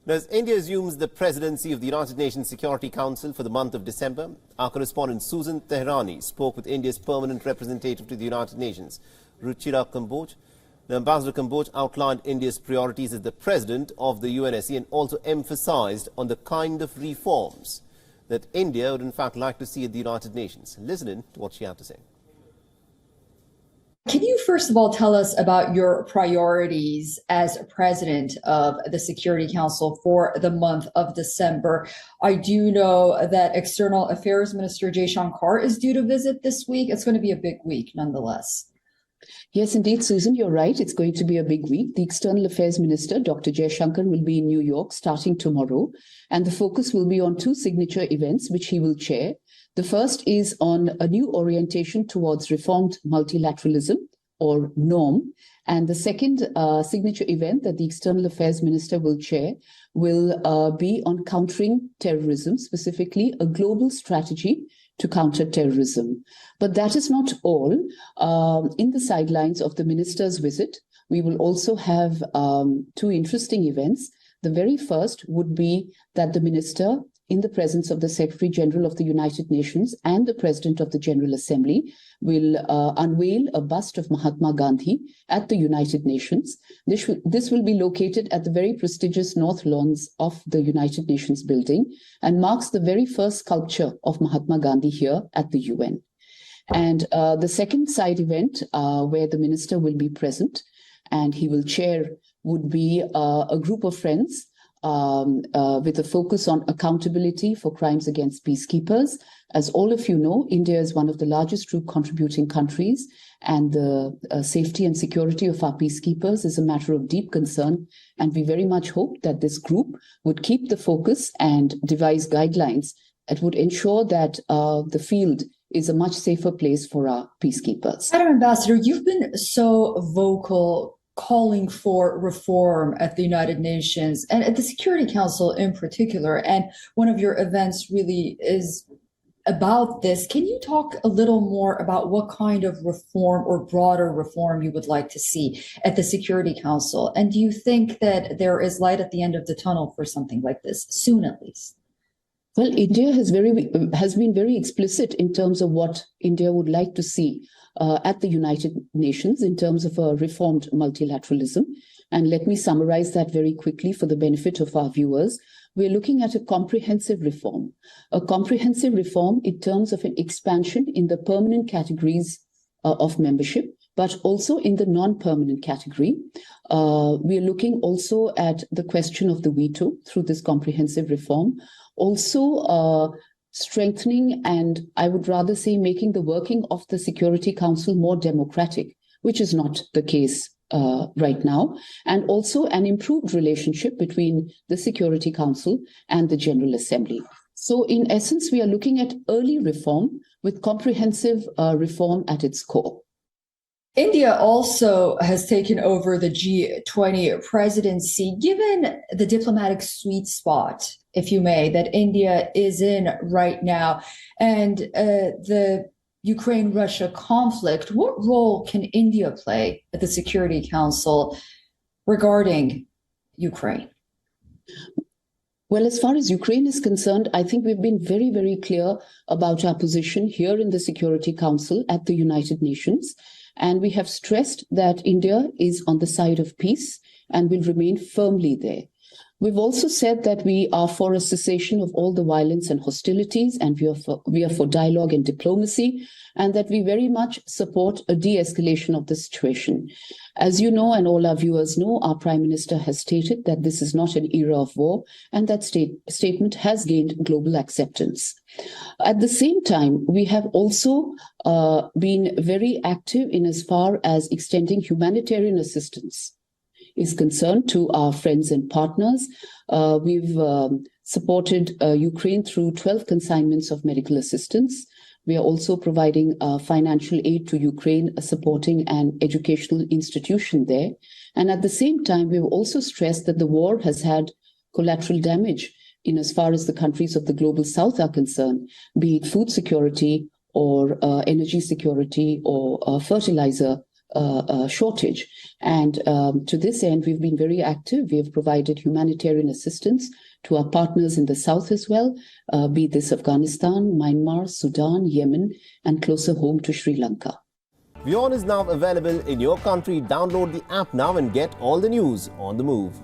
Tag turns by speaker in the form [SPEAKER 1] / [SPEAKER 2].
[SPEAKER 1] As India assumes the presidency of the United Nations Security Council for the month of December, our correspondent Susan Tehrani spoke with India's permanent representative to the United Nations, Ruchira Kamboj. The Ambassador Kamboj outlined India's priorities as the president of the UNSC and also emphasized on the kind of reforms that India would in fact like to see at the United Nations. Listen in to what she had to say.
[SPEAKER 2] Can you first of all tell us about your priorities as president of the Security Council for the month of December? I do know that External Affairs Minister Jaishankar is due to visit this week. It's going to be a big week nonetheless.
[SPEAKER 3] Yes, indeed, Susan, you're right. It's going to be a big week. The External Affairs Minister, Dr. Jaishankar, will be in New York starting tomorrow, and the focus will be on two signature events which he will chair. The first is on a new orientation towards reformed multilateralism, or NORM, and the second signature event that the External Affairs Minister will chair will be on countering terrorism, specifically a global strategy to counter terrorism. But that is not all. In the sidelines of the minister's visit, we will also have two interesting events. The very first would be that the minister, in the presence of the Secretary General of the United Nations and the President of the General Assembly, will unveil a bust of Mahatma Gandhi at the United Nations. This will be located at the very prestigious North Lawns of the United Nations building and marks the very first sculpture of Mahatma Gandhi here at the UN. And the second side event where the minister will be present and he will chair would be a group of friends with a focus on accountability for crimes against peacekeepers. As all of you know, India is one of the largest troop contributing countries, and the safety and security of our peacekeepers is a matter of deep concern. And we very much hope that this group would keep the focus and devise guidelines that would ensure that the field is a much safer place for our peacekeepers.
[SPEAKER 2] Madam Ambassador, you've been so vocal calling for reform at the United Nations and at the Security Council in particular. And one of your events really is about this. Can you talk a little more about what kind of reform or broader reform you would like to see at the Security Council? And do you think that there is light at the end of the tunnel for something like this, soon at least?
[SPEAKER 3] Well, India has been very explicit in terms of what India would like to see at the United Nations in terms of a reformed multilateralism. And let me summarize that very quickly for the benefit of our viewers. We're looking at a comprehensive reform in terms of an expansion in the permanent categories of membership, but also in the non-permanent category. We are looking also at the question of the veto through this comprehensive reform. Also, strengthening and I would rather say making the working of the Security Council more democratic, which is not the case right now, and also an improved relationship between the Security Council and the General Assembly. So in essence, we are looking at early reform with comprehensive reform at its core.
[SPEAKER 2] India also has taken over the G20 presidency. Given the diplomatic sweet spot, if you may, that India is in right now, and the Ukraine-Russia conflict, what role can India play at the Security Council regarding Ukraine?
[SPEAKER 3] Well, as far as Ukraine is concerned, I think we've been very, very clear about our position here in the Security Council at the United Nations. And we have stressed that India is on the side of peace and will remain firmly there. We've also said that we are for a cessation of all the violence and hostilities, and we are for dialogue and diplomacy, and that we very much support a de-escalation of the situation. As you know, and all our viewers know, our Prime Minister has stated that this is not an era of war, and that statement has gained global acceptance. At the same time, we have also been very active in as far as extending humanitarian assistance is concerned to our friends and partners. We've supported Ukraine through 12 consignments of medical assistance. We are also providing financial aid to Ukraine, supporting an educational institution there. And at the same time, we've also stressed that the war has had collateral damage in as far as the countries of the global south are concerned, be it food security or energy security or fertilizer shortage. And to this end, we've been very active. We have provided humanitarian assistance to our partners in the south as well, be this Afghanistan, Myanmar, Sudan, Yemen, and closer home to Sri Lanka.
[SPEAKER 1] WION is now available in your country. Download the app now and get all the news on the move.